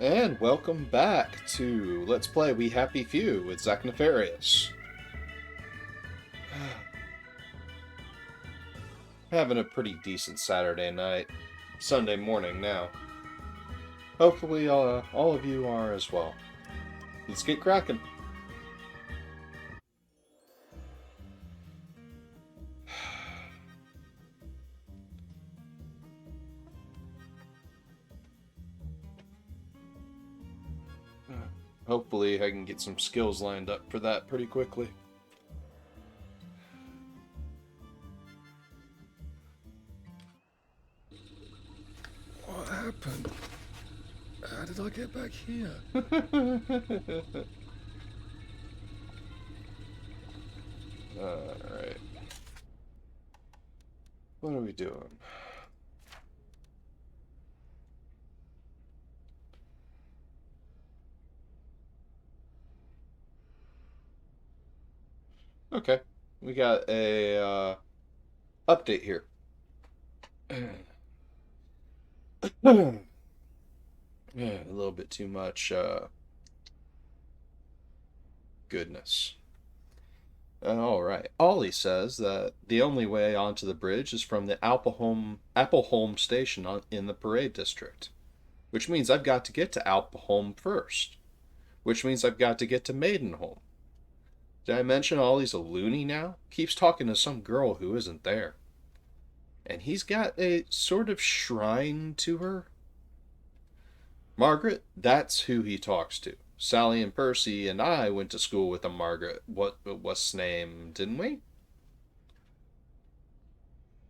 And welcome back to Let's Play We Happy Few with Zack Nefarious. Having a pretty decent Saturday night. Sunday morning now. Hopefully all of you are as well. Let's get cracking. Hopefully I can get some skills lined up for that pretty quickly. What happened? How did I get back here? Alright. What are we doing? Okay. We got a update here. Yeah, a little bit too much goodness. Alright. Ollie says that the only way onto the bridge is from the Appleholm station in the parade district. Which means I've got to get to Appleholm first. Which means I've got to get to Maidenholm. Did I mention Ollie's a loony now? Keeps talking to some girl who isn't there. And he's got a sort of shrine to her. Margaret, that's who he talks to. Sally and Percy and I went to school with a Margaret. What's name, didn't we?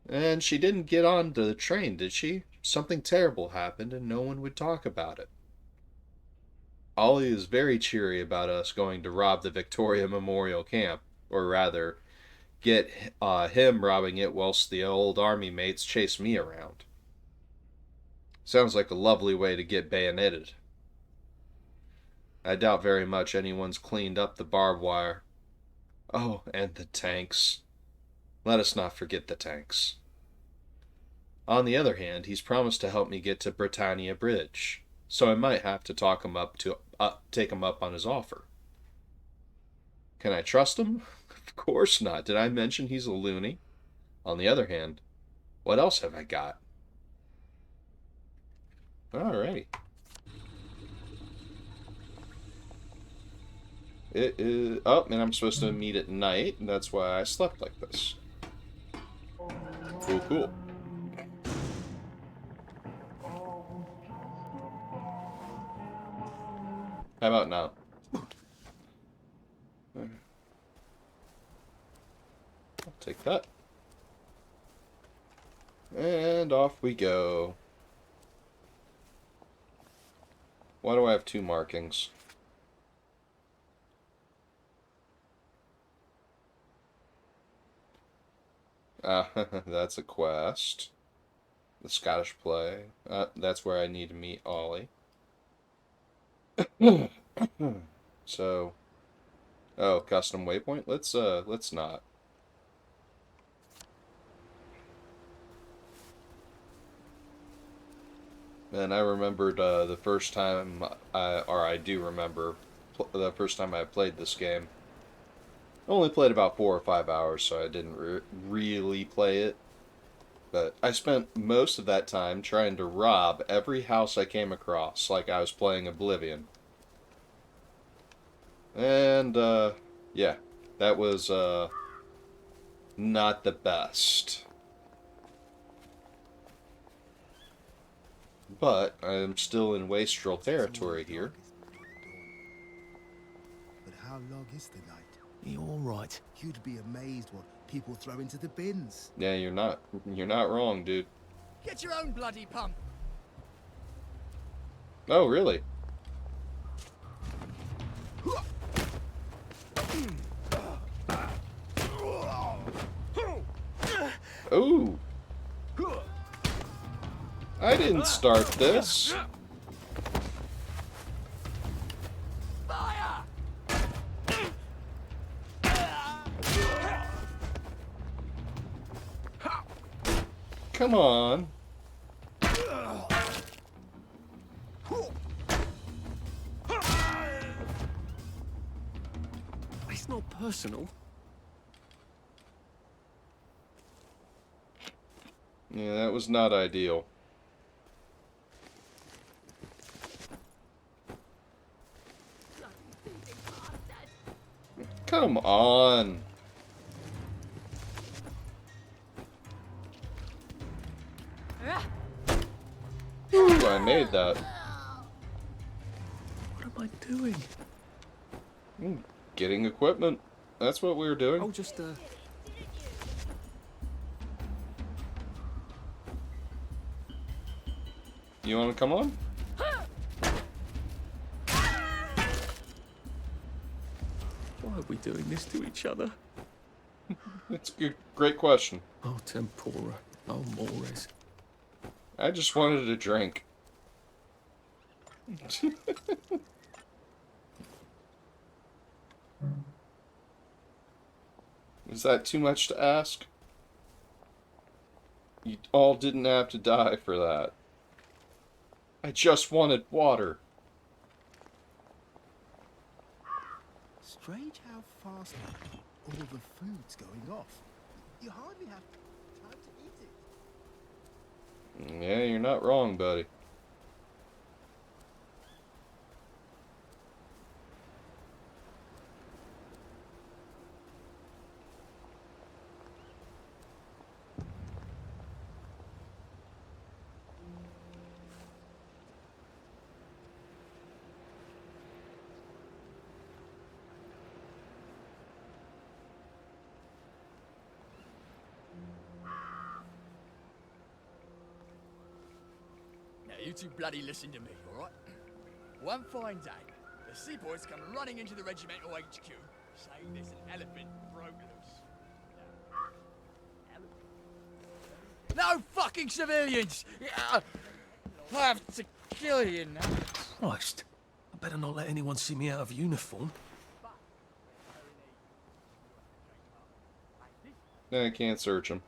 And she didn't get on the train, did she? Something terrible happened and no one would talk about it. Ollie is very cheery about us going to rob the Victoria Memorial Camp, or rather, get him robbing it whilst the old army mates chase me around. Sounds like a lovely way to get bayoneted. I doubt very much anyone's cleaned up the barbed wire. Oh, and the tanks. Let us not forget the tanks. On the other hand, he's promised to help me get to Britannia Bridge, so I might have to talk him up to take him up on his offer. Can I trust him? Of course not. Did I mention he's a loony? On the other hand, what else have I got? Alrighty. It is... Oh, and I'm supposed to meet at night, and that's why I slept like this. Cool, cool. How about now? I'll take that. And off we go. Why do I have 2 markings? That's a quest. The Scottish play. That's where I need to meet Ollie. So, oh, custom waypoint. Let's not. And I remembered the first time I do remember the first time I played this game. I only played about 4 or 5 hours, so I didn't really play it. But I spent most of that time trying to rob every house I came across, like I was playing Oblivion. And, yeah, that was, not the best. But I'm still in Wastrel territory here. But how long is the night? You're all right. You'd be amazed what people throw into the bins. Yeah, you're not wrong, dude. Get your own bloody pump. Oh, really? Ooh. I didn't start this. Fire! Come on. not personal. Yeah, that was not ideal. Come on. Ooh, I made that. What am I doing? Getting equipment. That's what we were doing. Oh, just, You want to come on? why are we doing this to each other? It's a great question. Oh, tempura. Oh, mores. I just wanted a drink. Is that too much to ask? You all didn't have to die for that. I just wanted water. Strange how fast all the food's going off. You hardly have time to eat it. Yeah, you're not wrong, buddy. Now, you two bloody listen to me, alright? One fine day, the seaboys come running into the regimental HQ, saying there's an elephant broke loose. No fucking civilians! I have to kill you now. Christ. I better not let anyone see me out of uniform. I can't search him.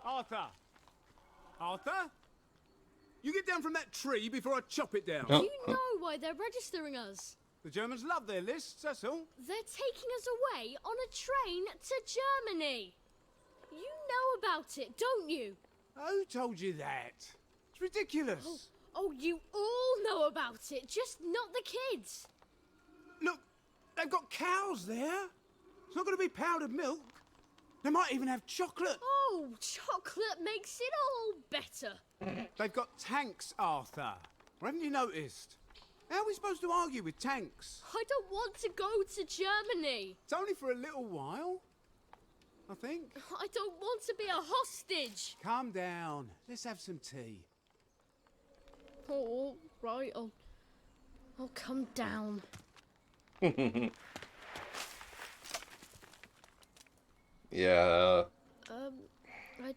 Arthur! Arthur? You get down from that tree before I chop it down. Oh. Do you know why they're registering us? The Germans love their lists, that's all. They're taking us away on a train to Germany. You know about it, don't you? Who told you that? It's ridiculous. Oh, you all know about it, just not the kids. Look, they've got cows there. It's not going to be powdered milk. They might even have chocolate. Oh, chocolate makes it all better. They've got tanks, Arthur. Or haven't you noticed? How are we supposed to argue with tanks? I don't want to go to Germany. It's only for a little while, I think. I don't want to be a hostage. Calm down. Let's have some tea. Oh, right, I'll come down. Yeah. I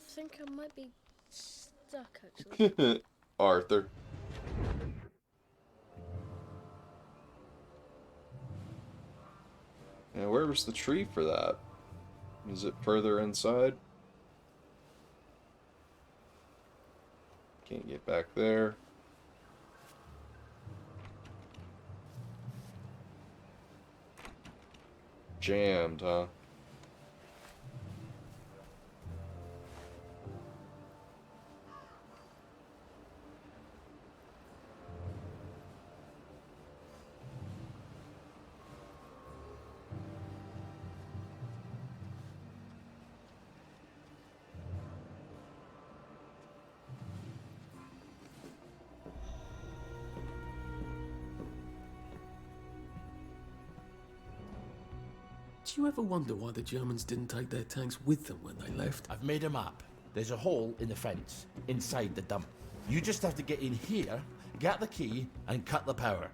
think I might be stuck, actually. Arthur. Yeah, where was the tree for that? Is it further inside? Can't get back there. Jammed, huh? Did you ever wonder why the Germans didn't take their tanks with them when they left? I've made a map. There's a hole in the fence, inside the dump. You just have to get in here, get the key, and cut the power.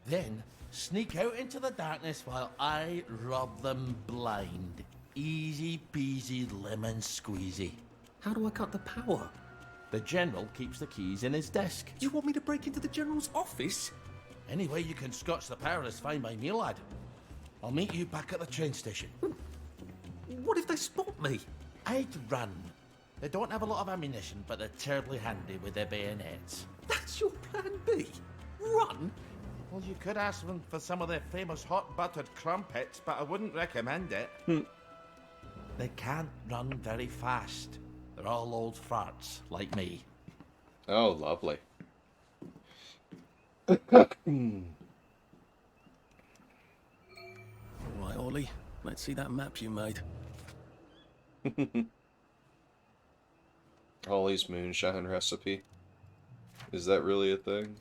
Then, sneak out into the darkness while I rob them blind. Easy peasy lemon squeezy. How do I cut the power? The General keeps the keys in his desk. You want me to break into the General's office? Any way you can scotch the power is fine by me, lad. I'll meet you back at the train station. What if they spot me? I'd run. They don't have a lot of ammunition, but they're terribly handy with their bayonets. That's your plan B? Run? Well, you could ask them for some of their famous hot buttered crumpets, but I wouldn't recommend it. They can't run very fast. They're all old farts, like me. Oh, lovely. All right, Ollie. Let's see that map you made. Ollie's moonshine recipe. Is that really a thing?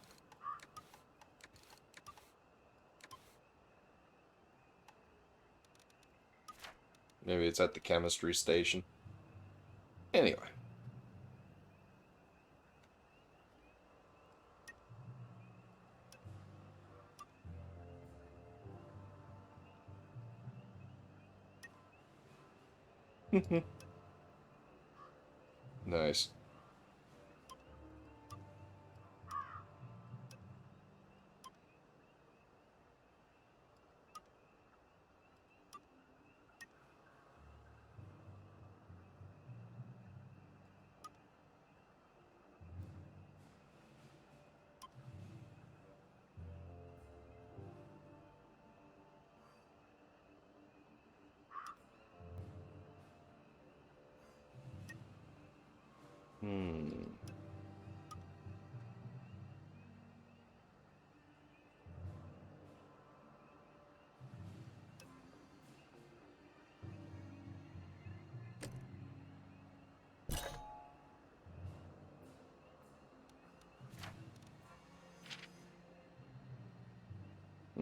Maybe it's at the chemistry station. Anyway. Nice.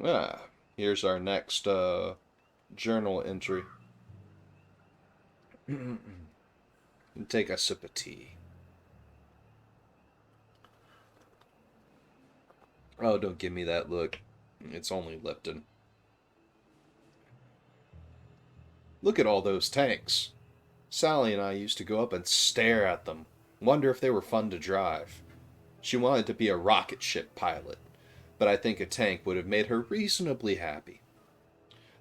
Ah, here's our next journal entry. Take a sip of tea. Oh, don't give me that look. It's only Lipton. Look at all those tanks. Sally and I used to go up and stare at them, wonder if they were fun to drive. She wanted to be a rocket ship pilot, but I think a tank would have made her reasonably happy.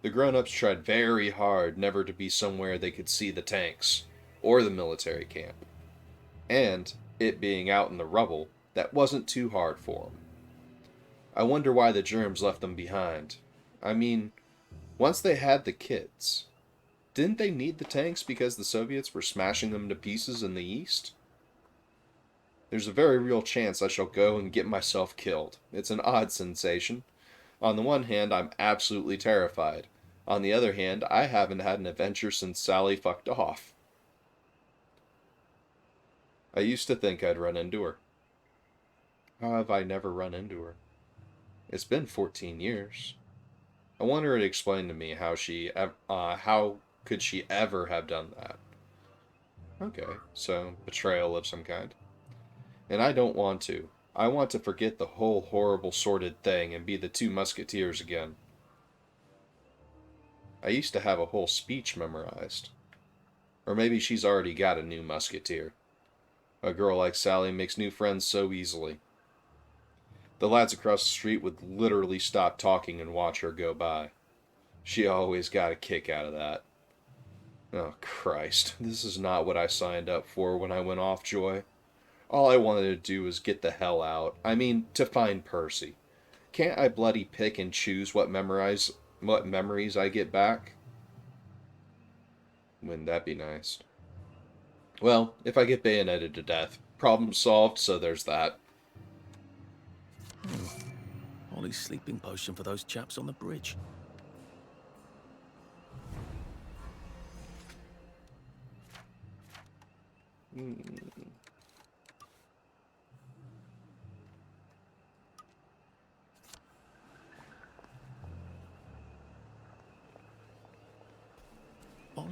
The grown-ups tried very hard never to be somewhere they could see the tanks, or the military camp. And, it being out in the rubble, that wasn't too hard for them. I wonder why the germs left them behind. I mean, once they had the kids, didn't they need the tanks because the Soviets were smashing them to pieces in the East? There's a very real chance I shall go and get myself killed. It's an odd sensation. On the one hand, I'm absolutely terrified. On the other hand, I haven't had an adventure since Sally fucked off. I used to think I'd run into her. How have I never run into her? It's been 14 years. I want her to explain to me how could she ever have done that? Okay, so betrayal of some kind. And I don't want to. I want to forget the whole horrible sordid thing and be the two musketeers again. I used to have a whole speech memorized. Or maybe she's already got a new musketeer. A girl like Sally makes new friends so easily. The lads across the street would literally stop talking and watch her go by. She always got a kick out of that. Oh, Christ. This is not what I signed up for when I went off, Joy. All I wanted to do was get the hell out. I mean, to find Percy. Can't I bloody pick and choose what memories I get back? Wouldn't that be nice? Well, if I get bayoneted to death, problem solved, so there's that. Ollie's sleeping potion for those chaps on the bridge.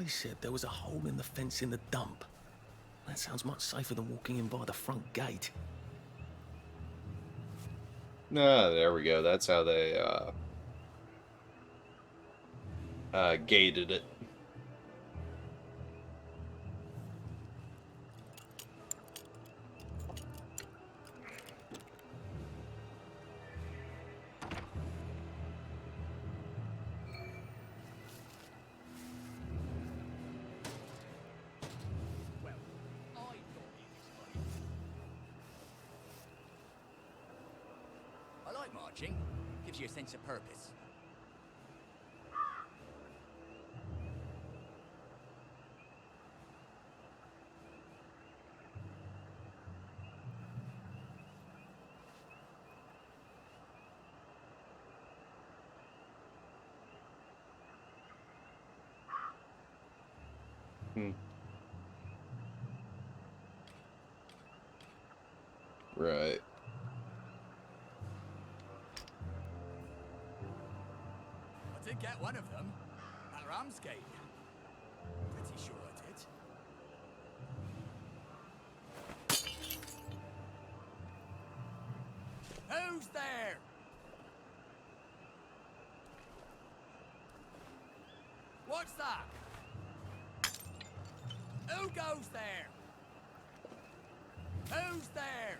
Ollie said there was a hole in the fence in the dump. That sounds much safer than walking in by the front gate. Ah, there we go. That's how they gated it. Well, I thought it was funny. I like marching. Gives you a sense of purpose. Right. I did get one of them at Ramsgate. Pretty sure I did. Who's there? What's that? Who goes there? Who's there?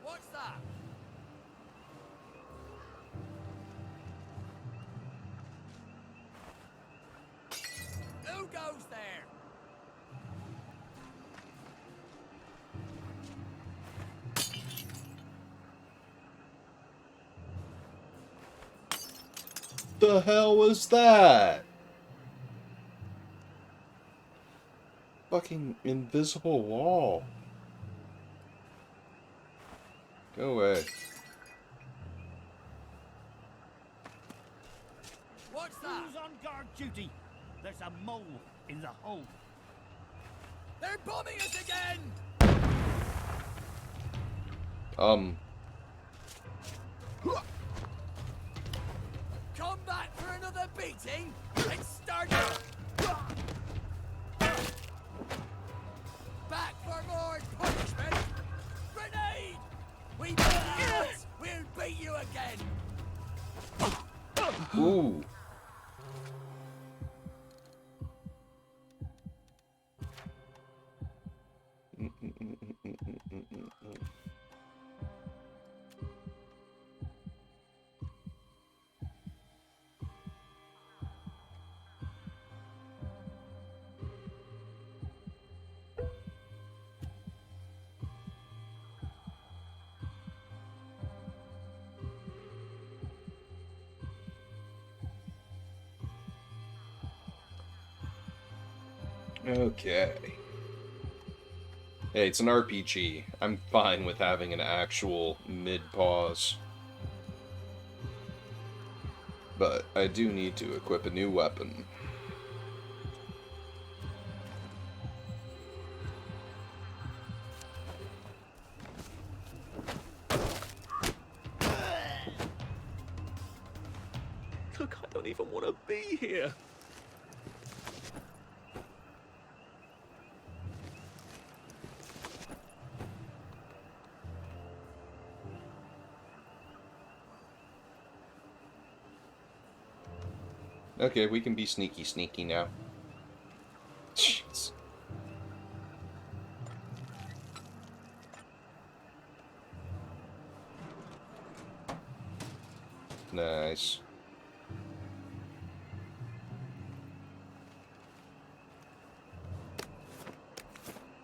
What's that? Who goes there? The hell was that? Fucking invisible wall. Go away. What's that? Who's on guard duty? There's a mole in the hole. They're bombing us again! Come back for another beating and start back for more punishment. Grenade! We beat you! We'll beat you again! Ooh. Okay. Hey, it's an RPG. I'm fine with having an actual mid-pause. But I do need to equip a new weapon. Look, I don't even want to be here. Okay, we can be sneaky now. Jeez. Nice.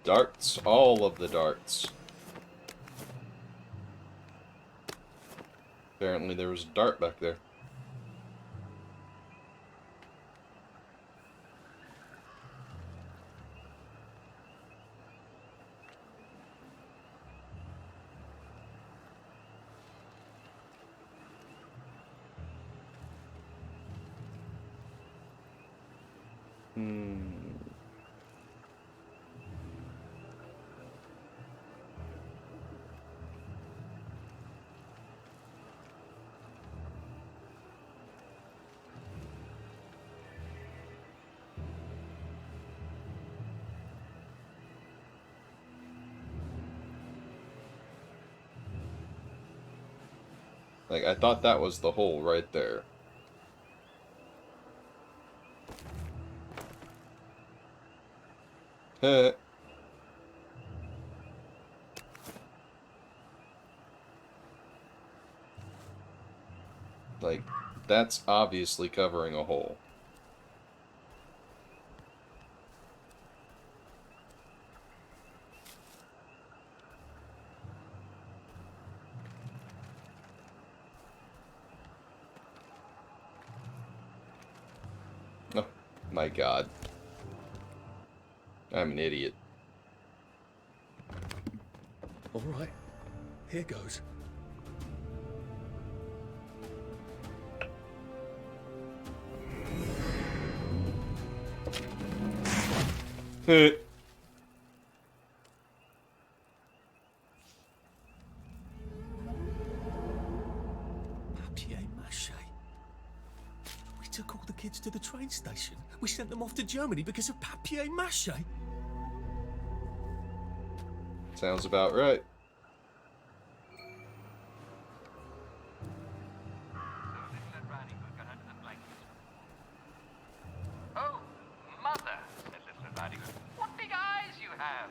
Darts, all of the darts. Apparently there was a dart back there. Like, I thought that was the hole right there. Heh. Like, that's obviously covering a hole. Oh, my God. I'm an idiot. All right, here goes. Heh. Papier-mâché. We took all the kids to the train station. We sent them off to Germany because of papier-mâché. Sounds about right. Oh, mother, said Little Red Riding Hood, what big eyes you have!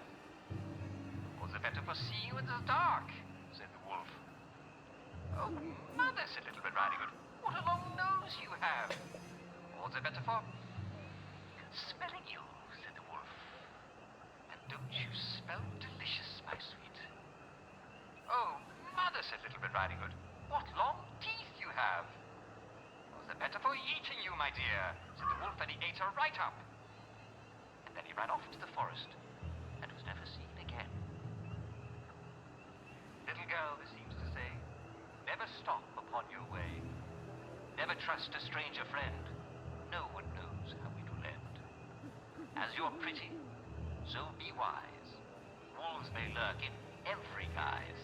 All the better for seeing you in the dark, said the wolf. Oh, mother, said Little Red Riding Hood, what a long nose you have! All the better for smelling you, said the wolf. And don't you smell delicious, my sweet? Oh, mother, said Little Red Riding Hood, what long teeth you have! All the better for eating you, my dear, said the wolf, and he ate her right up. And then he ran off into the forest and was never seen again. Little girl, this seems to say, never stop upon your way. Never trust a stranger friend. No one knows how it will end. As you're pretty, so be wise. Wolves may lurk in every guise.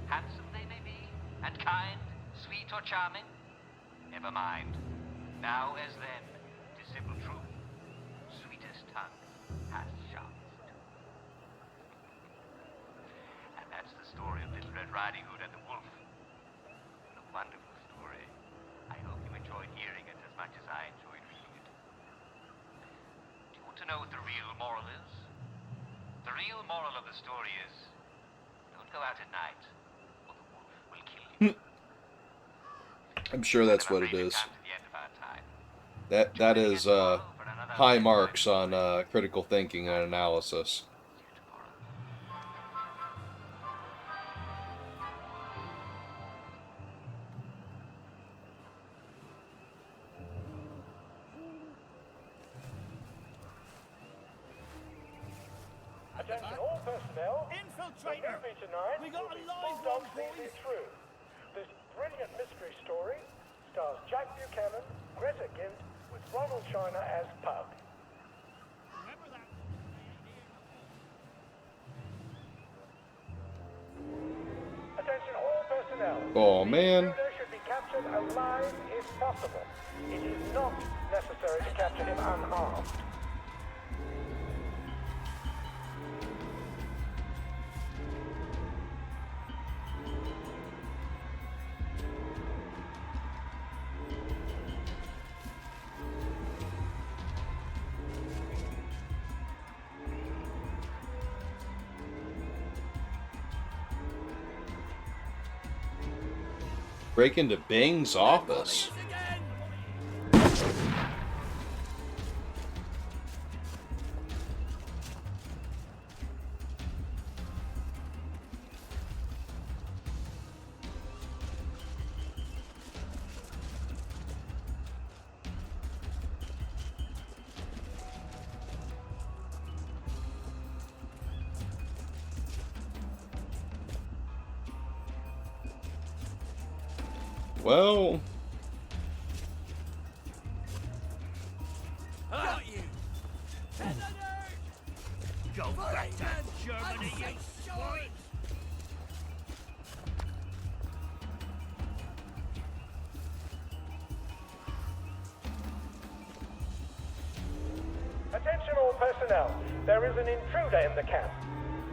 Handsome they may be, and kind, sweet or charming. Never mind. Now as then, 'tis simple truth. Sweetest tongue has sharpest tooth. And that's the story of Little Red Riding Hood and the wolf. A wonderful story. I hope you enjoyed hearing it as much as I enjoyed reading it. Do you want to know what the real moral is? The real moral of the story is, don't go out at night, or the wolf will kill you. I'm sure that's what it is. That is high marks on critical thinking and analysis. Attention all personnel. Infiltrator! The movie tonight We got will a be live Bulldog one, Sees boys. It Through. This brilliant mystery story stars Jack Buchanan, Greta Gint, with Ronald China as Pug. Remember that? Attention all personnel. Oh, The man. intruder should be captured alive if possible. It is not necessary to capture him unharmed. Break into Bing's office. Well, Got you! Go back to Germany, you swine! Attention all personnel. There is an intruder in the camp.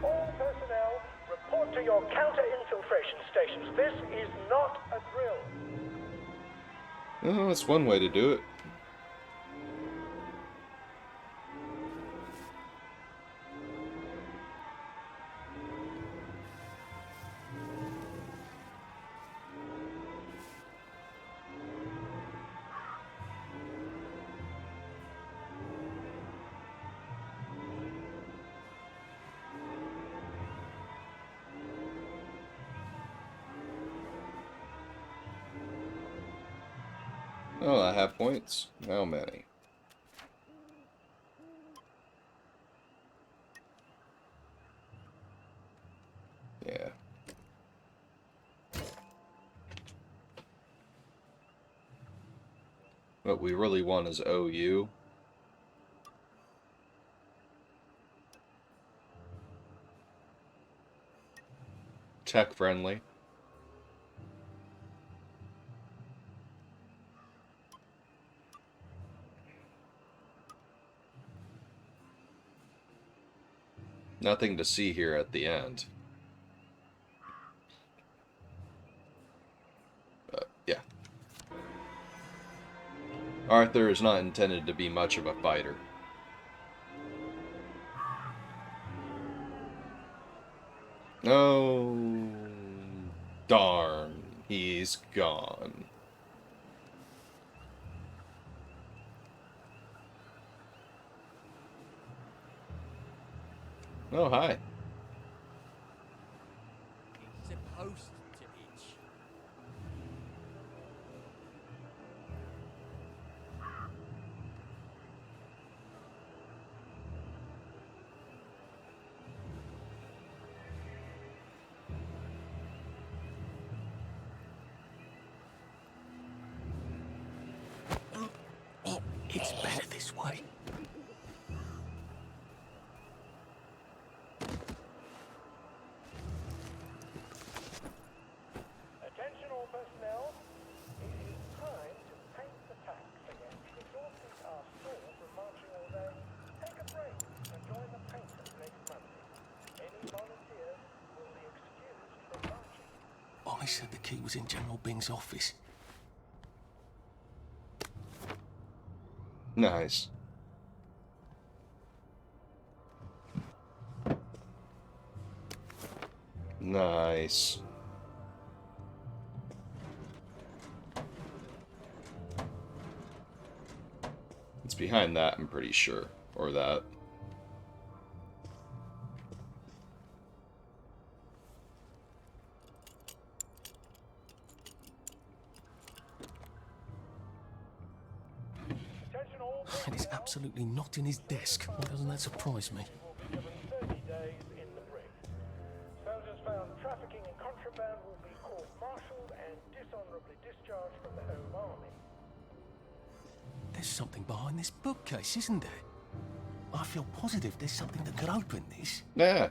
All personnel, report to your counter-infiltration demonstration stations. This is not a drill. Oh, that's one way to do it. Oh, I have points. How many? Yeah. What we really want is OU. Tech friendly. Nothing to see here at the end. Yeah. Arthur is not intended to be much of a fighter. Oh, darn. He's gone. Oh, hi. It's supposed to itch. It's better this way. Attention all personnel. It is time to paint the tanks again. If your feet are sore from marching all day, take a break and join the painters next Monday. Any volunteers will be excused from marching. Ollie said the key was in General Bing's office. Nice. Nice. It's behind that, I'm pretty sure. Or that. Attention all And it's absolutely not in his desk. Why doesn't that surprise me? will be given 30 days in the brig. Soldiers found trafficking in contraband will be court-martialed and dishonorably discharged from the Home Army. There's something behind this bookcase, isn't there? I feel positive there's something that could open this. Yeah.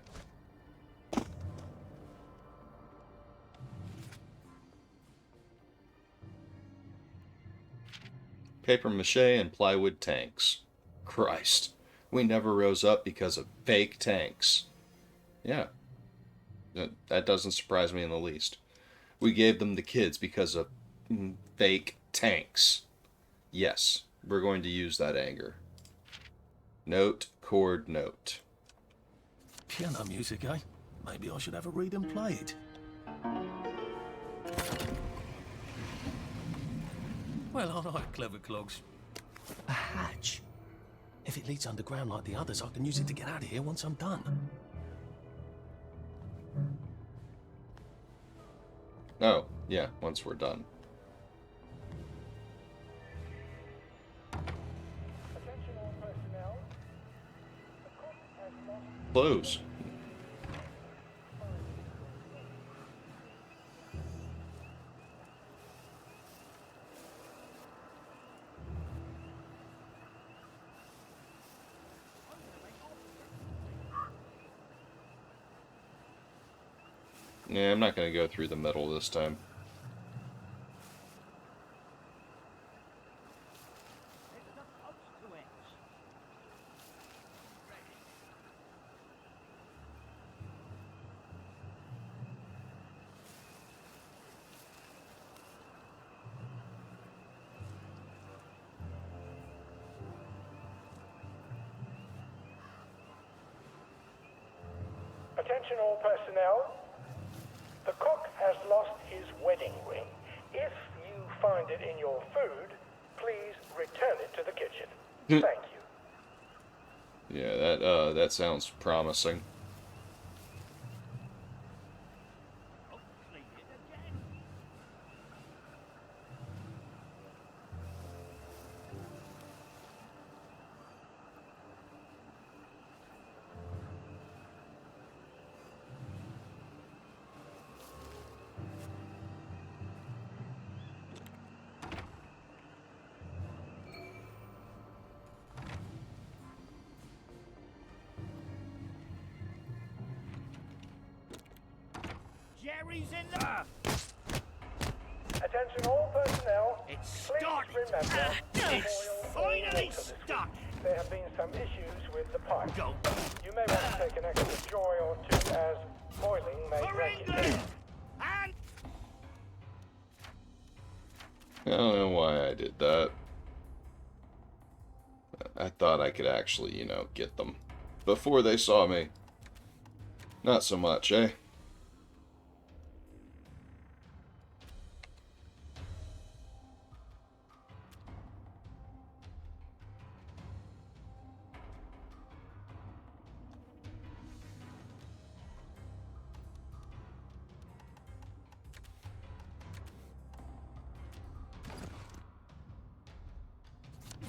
Paper mache and plywood tanks. Christ. We never rose up because of fake tanks. Yeah. That doesn't surprise me in the least. We gave them the kids because of fake tanks. Yes, we're going to use that anger. Note, chord, note. Piano music, eh? Maybe I should have a read and play it. Well, all right, clever clogs. A hatch. If it leads underground like the others, I can use it to get out of here once I'm done. Oh, yeah, once we're done. Attention all personnel. The cook has lost Close. Yeah, I'm not going to go through the middle this time. Attention all personnel. The cook has lost his wedding ring. If you find it in your food, please return it to the kitchen. Thank you. Yeah, that sounds promising. Jerry's in the... Attention all personnel. It's Please started. remember, It's finally stuck. stuck. There have been some issues with the pipe. Go. You may want to take an extra joy or two, as boiling may For break it. England! And... I don't know why I did that. I thought I could actually, get them before they saw me. Not so much, eh?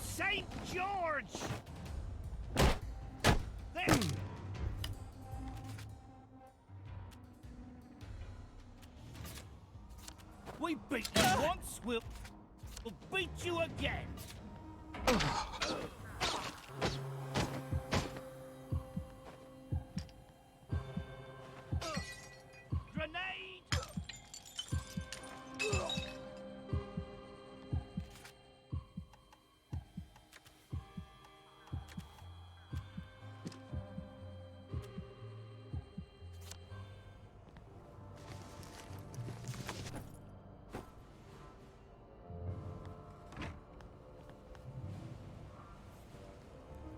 St. George! There! We beat you once, we'll beat you again! Grenade!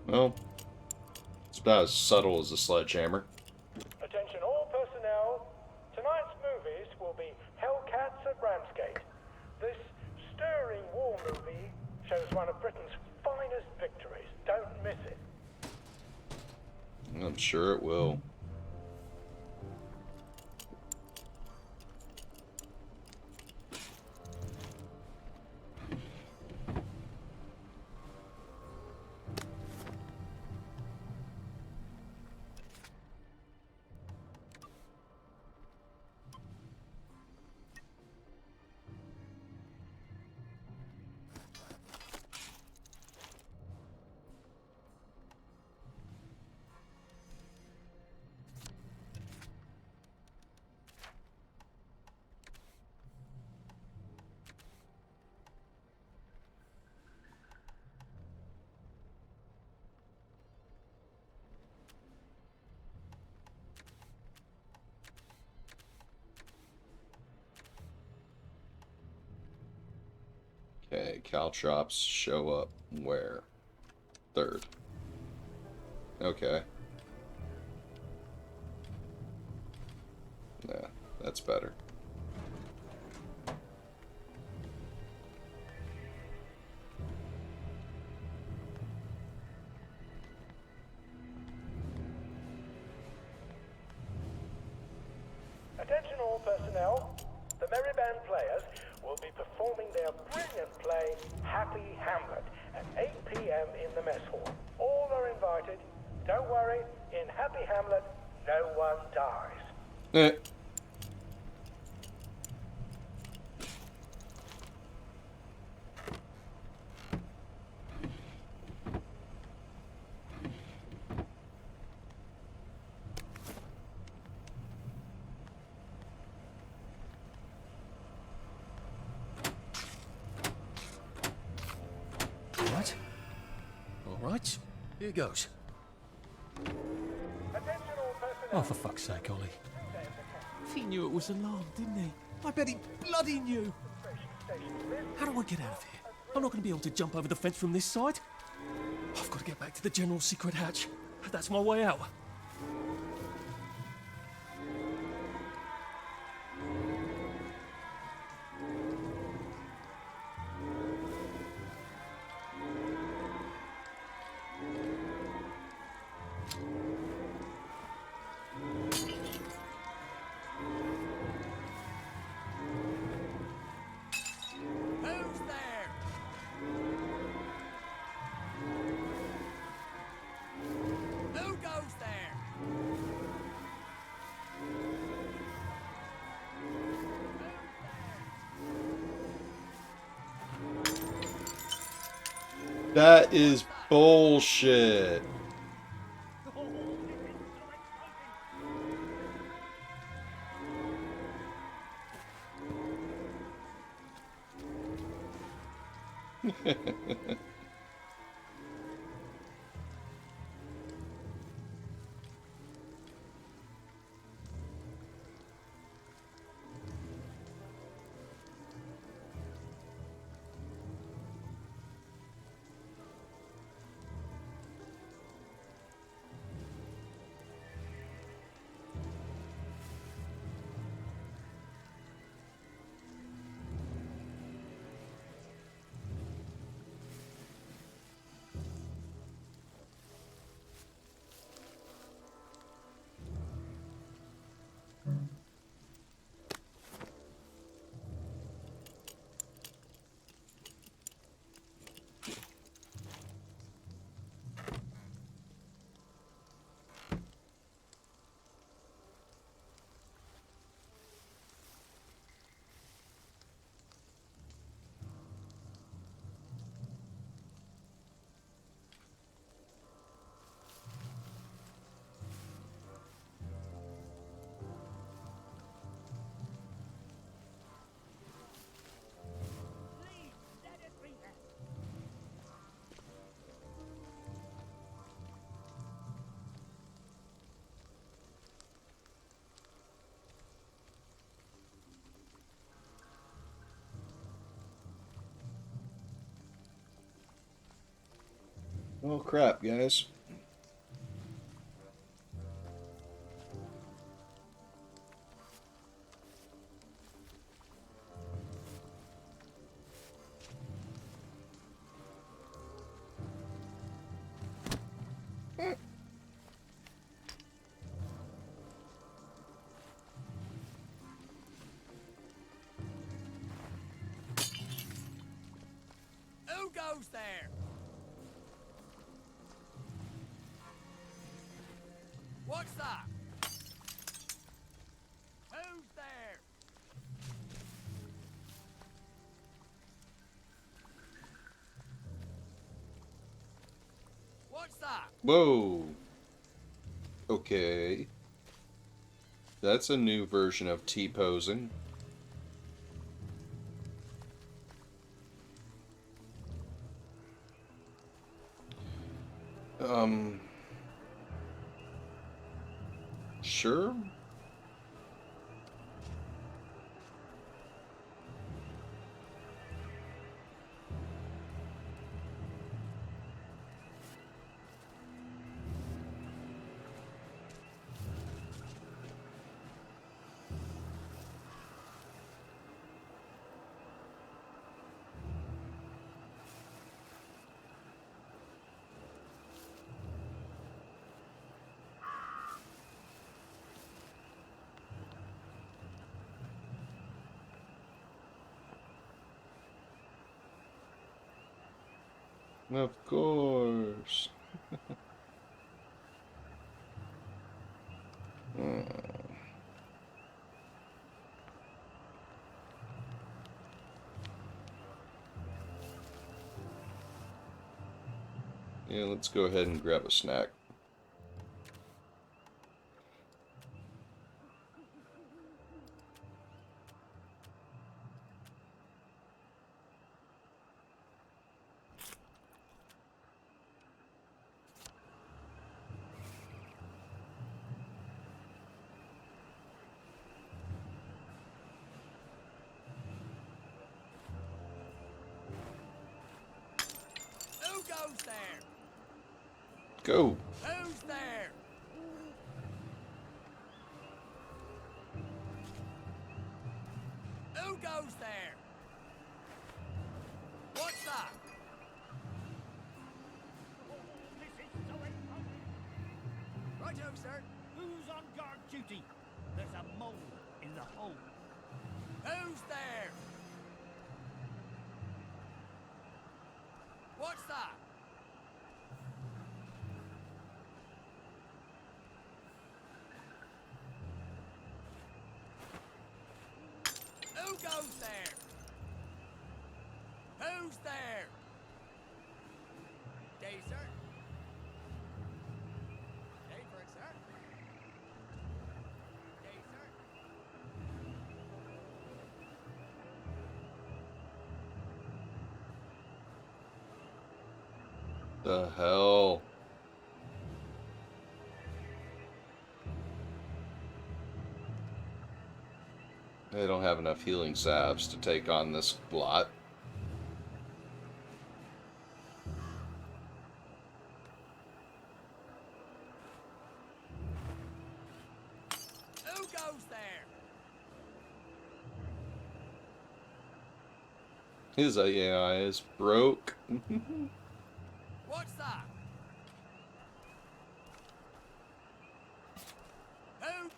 Well, it's about as subtle as a sledgehammer. Attention all personnel. Tonight's movies will be Hellcats at Ramsgate. This stirring war movie shows one of Britain's finest victories. Don't miss it. I'm sure it will. Okay, caltrops show up where? Third. Okay. Yeah, that's better. Attention all personnel. The Merry Band players will be performing their brilliant play, Happy Hamlet, at 8 p.m. in the mess hall. All are invited. Don't worry, in Happy Hamlet, no one dies. Eh. Alright, here goes. Attention all personnel. Oh, for fuck's sake, Ollie. He knew it was alarmed, didn't he? I bet he bloody knew. How do I get out of here? I'm not going to be able to jump over the fence from this side. I've got to get back to the general secret hatch. That's my way out. That is bullshit. Oh crap, guys. Who goes there? What's that? Who's there? What's that? Whoa. Okay. That's a new version of T-posing. Sure. Of course. Yeah, let's go ahead and grab a snack. Who goes there? Go. Who's there? Who goes there? What's that? Righto, sir. Who's on guard duty? There's a mole in the hole. Who's there? What's that? Who goes there? Who's there? Okay, sir. Okay, for it, sir. Okay, sir. The hell? They don't have enough healing salves to take on this lot. Who goes there? His AI is broke. What's that? Who?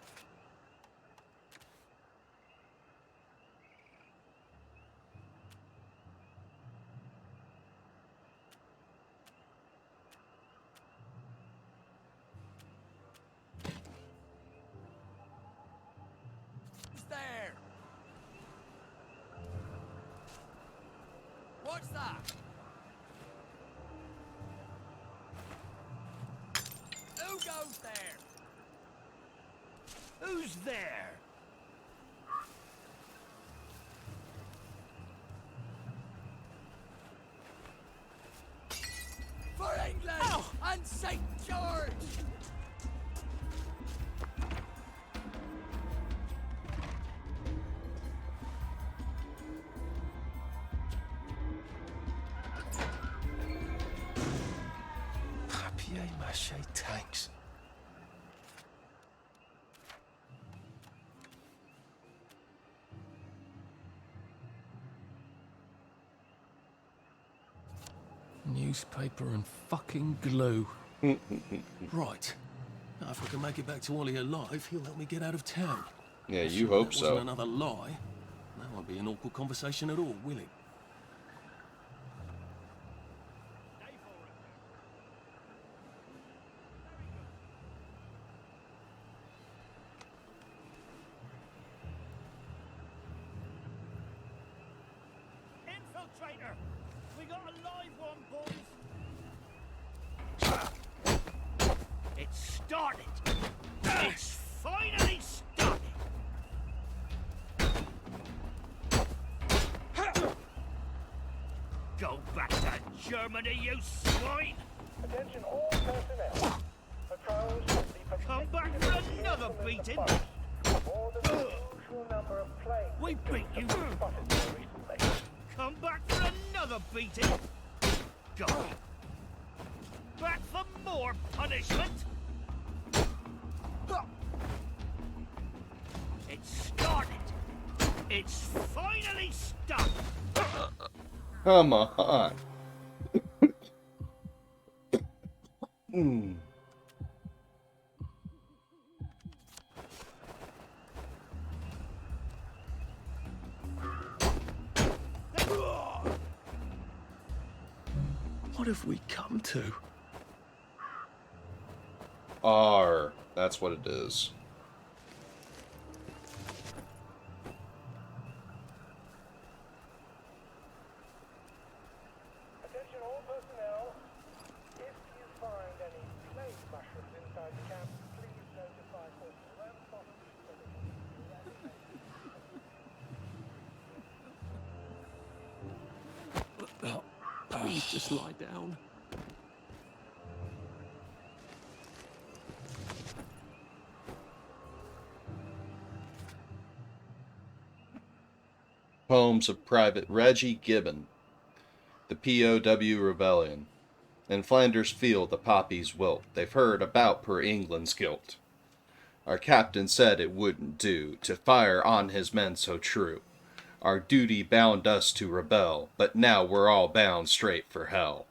Who's there? What's that? Who goes there? Who's there? For England and St. George! Papier-mâché tanks. Newspaper and fucking glue. Right. Now, if I can make it back to Ollie alive, he'll help me get out of town. Yeah, you Assuming hope that wasn't so. another lie. That won't be an awkward conversation at all, will it? Infiltrator! We got a live one, boys! It's started! It's finally started! Go back to Germany, you swine! Attention all personnel. Patrols should be Come back for another beating! more than the usual number of planes We beat you! spotted here recently. Come back for another beating! Go! Back for more punishment! It's started! It's finally started! Come on. What have we come to? R. That's what it is. Attention all personnel. If you find any plague mushrooms inside the camp, please notify Corporal Ramsbottom so that he can eradicate. Please just lie down. Poems of Private Reggie Gibbon. The POW Rebellion. In Flanders Field the poppies wilt. They've heard about poor England's guilt. Our captain said it wouldn't do to fire on his men so true. Our duty bound us to rebel, but now we're all bound straight for hell.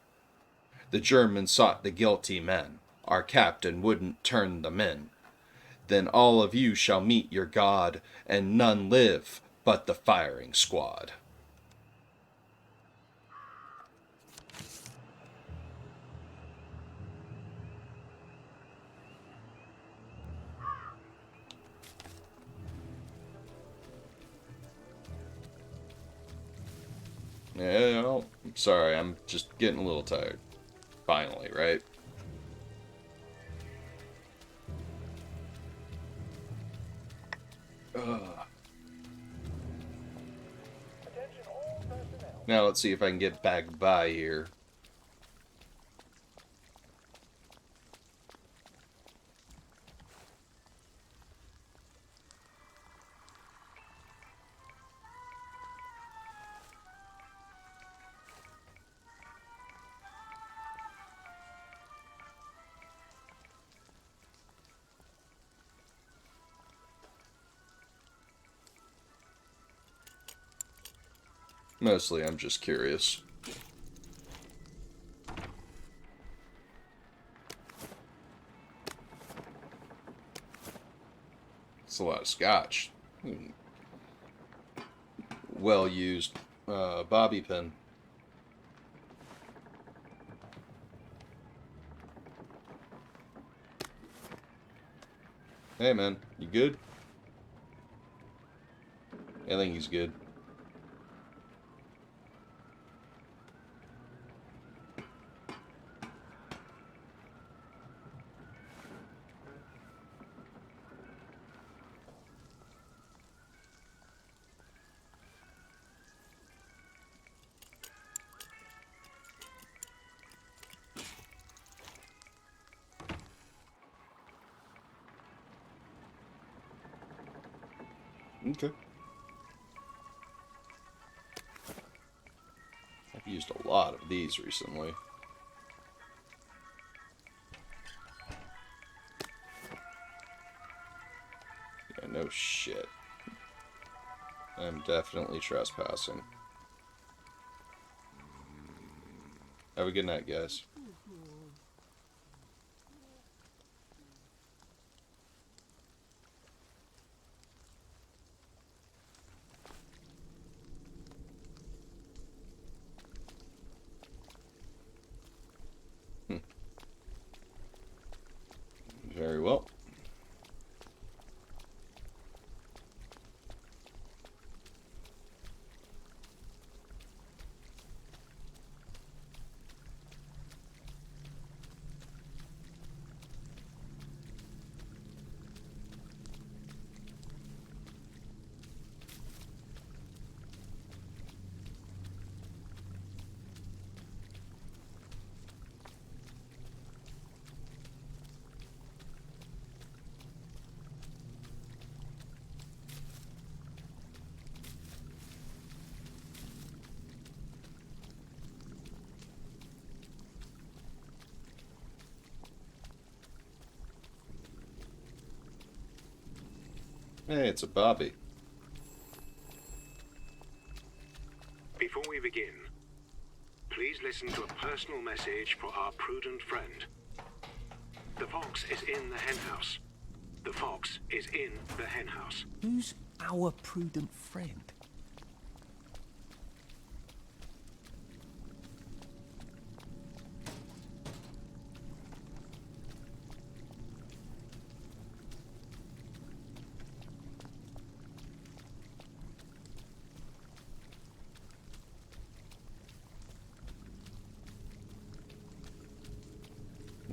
The Germans sought the guilty men. Our captain wouldn't turn them in. Then all of you shall meet your God, and none live but the firing squad. Yeah, I'm sorry, I'm just getting a little tired. Finally, right? Attention all personnel. Now let's see if I can get back by here. Mostly, I'm just curious. It's a lot of scotch. Well used bobby pin. Hey man, you good? I think he's good. Okay. I've used a lot of these recently. Yeah, no shit. I'm definitely trespassing. Have a good night, guys. Very well. Hey, it's a Bobby. Before we begin, please listen to a personal message for our prudent friend. The fox is in the henhouse. The fox is in the henhouse. Who's our prudent friend?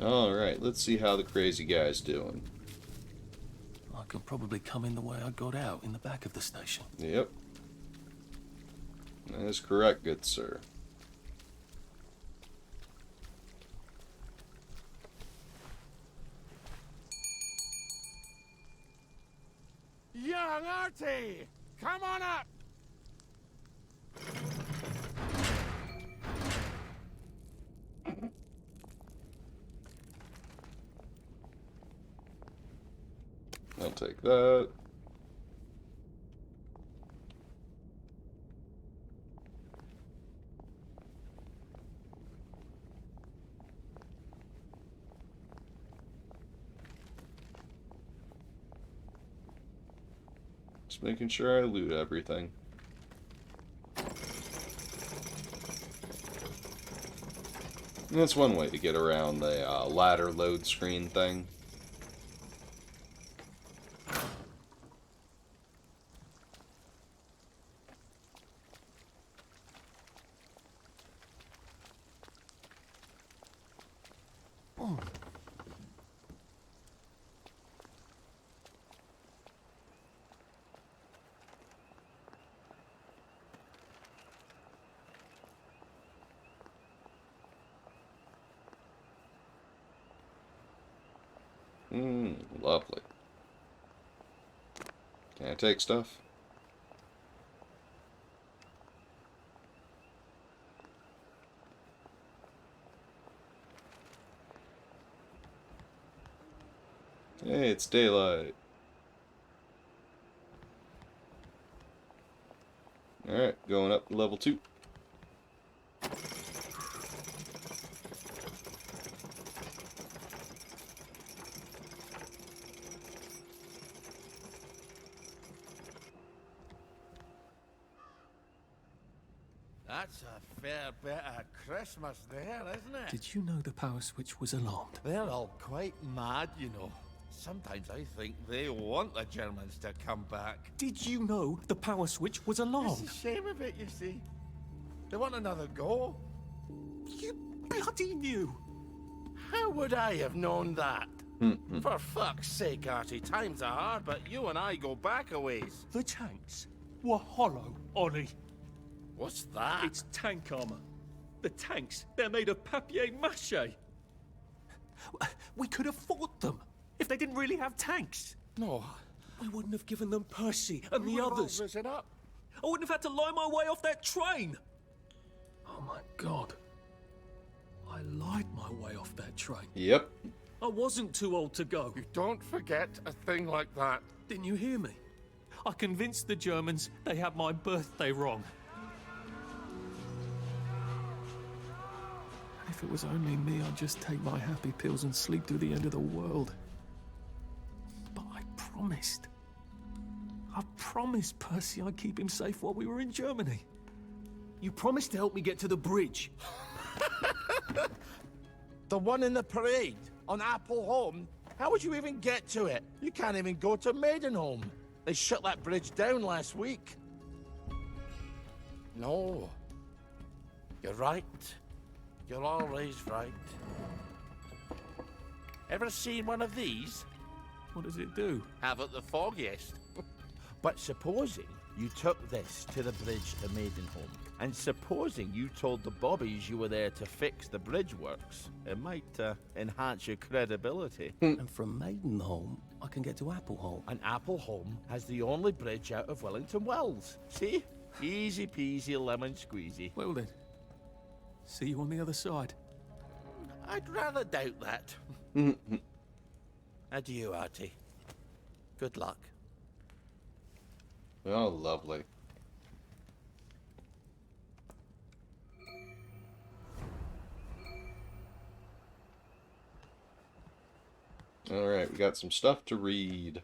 Alright, let's see how the crazy guy's doing. I could probably come in the way I got out, in the back of the station. Yep. That is correct, good sir. Young Artie! Come on up! I'll take that. Just making sure I loot everything. And that's one way to get around the ladder load screen thing. Lovely. Can I take stuff? Hey, it's daylight. Alright, going up to level 2. That's a fair bit of Christmas there, isn't it? Did you know the power switch was alarmed? They're all quite mad, you know. Sometimes I think they want the Germans to come back. Did you know the power switch was alarmed? It's a shame of it, you see. They want another go. You bloody knew! How would I have known that? For fuck's sake, Artie, times are hard, but you and I go back a ways. The tanks were hollow, Ollie. What's that? It's tank armor. The tanks, they're made of papier-mâché. We could have fought them if they didn't really have tanks. No. We wouldn't have given them Percy and the others. Risen up. I wouldn't have had to lie my way off that train. Oh my God. I lied my way off that train. Yep. I wasn't too old to go. You don't forget a thing like that. Didn't you hear me? I convinced the Germans they had my birthday wrong. If it was only me, I'd just take my happy pills and sleep through the end of the world. But I promised. I promised Percy I'd keep him safe while we were in Germany. You promised to help me get to the bridge. The one in the parade on Apple Home? How would you even get to it? You can't even go to Maidenholm. They shut that bridge down last week. No. You're right. You're always right. Ever seen one of these? What does it do? Haven't the foggiest. But supposing you took this to the bridge to Maidenholm, and supposing you told the bobbies you were there to fix the bridge works, it might enhance your credibility. And from Maidenholm, I can get to Appleholm. And Appleholm has the only bridge out of Wellington Wells. See? Easy peasy lemon squeezy. Well then, see you on the other side. I'd rather doubt that. Adieu, Artie. Good luck. Oh, lovely. Alright, we got some stuff to read.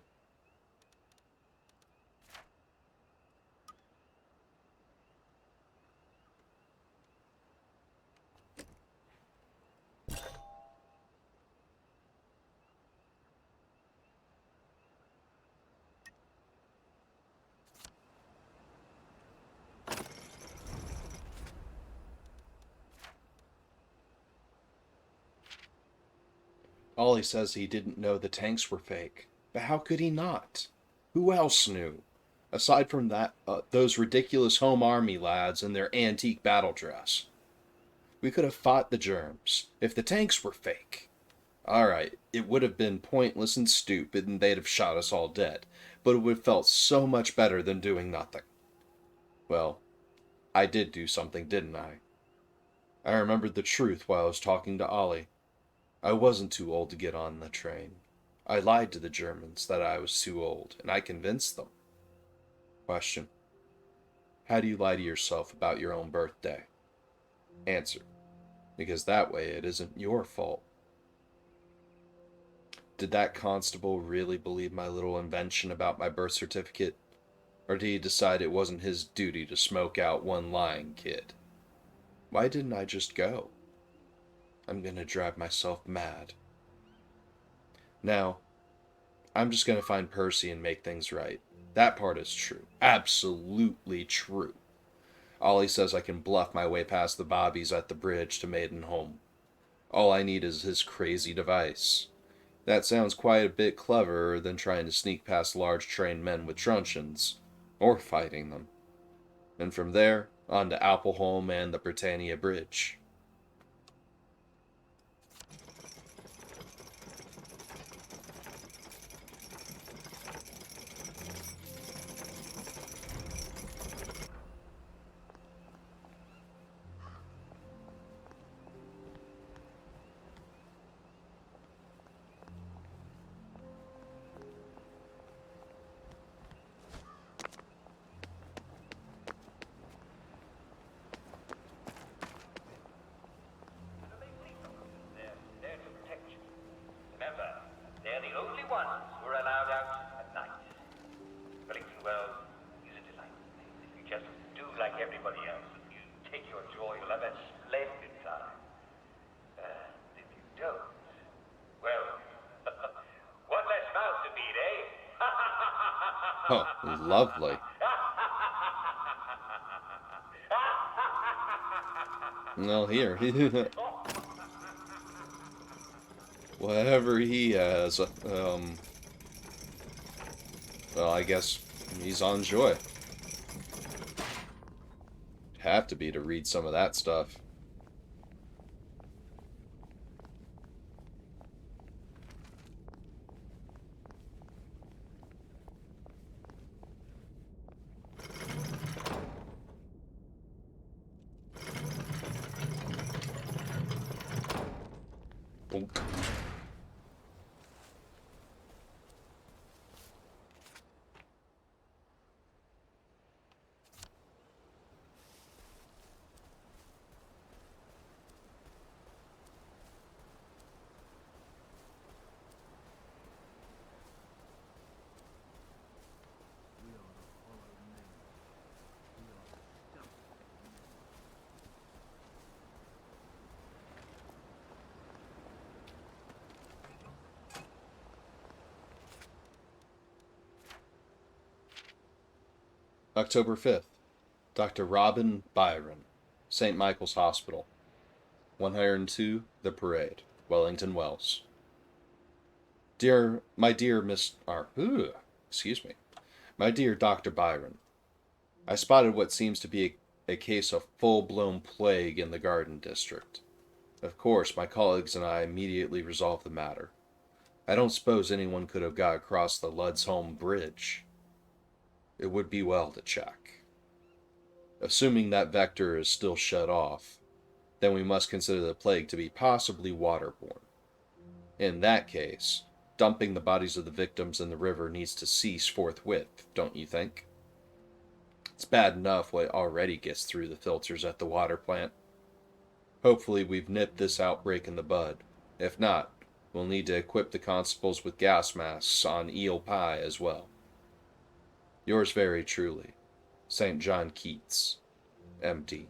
Ollie says he didn't know the tanks were fake. But how could he not? Who else knew? Aside from that, those ridiculous home army lads in their antique battle dress. We could have fought the germs if the tanks were fake. Alright, it would have been pointless and stupid and they'd have shot us all dead. But it would have felt so much better than doing nothing. Well, I did do something, didn't I? I remembered the truth while I was talking to Ollie. I wasn't too old to get on the train. I lied to the Germans that I was too old, and I convinced them. Question. How do you lie to yourself about your own birthday? Answer. Because that way it isn't your fault. Did that constable really believe my little invention about my birth certificate? Or did he decide it wasn't his duty to smoke out one lying kid? Why didn't I just go? I'm gonna drive myself mad. Now, I'm just gonna find Percy and make things right. That part is true. Absolutely true. Ollie says I can bluff my way past the bobbies at the bridge to Maidenholm. All I need is his crazy device. That sounds quite a bit cleverer than trying to sneak past large trained men with truncheons, or fighting them. And from there, on to Appleholm and the Britannia Bridge. Oh, lovely. Well, here. Whatever he has, well, I guess he's on joy. Have to be to read some of that stuff. Bonk. October 5th. Dr. Robin Byron, St. Michael's Hospital, 102 The Parade, Wellington, Wells. My dear excuse me. My dear Dr. Byron, I spotted what seems to be a case of full-blown plague in the Garden District. Of course, my colleagues and I immediately resolved the matter. I don't suppose anyone could have got across the Ludsholm Bridge. It would be well to check. Assuming that vector is still shut off, then we must consider the plague to be possibly waterborne. In that case, dumping the bodies of the victims in the river needs to cease forthwith, don't you think? It's bad enough what already gets through the filters at the water plant. Hopefully we've nipped this outbreak in the bud. If not, we'll need to equip the constables with gas masks on eel pie as well. Yours very truly, St. John Keats, MD.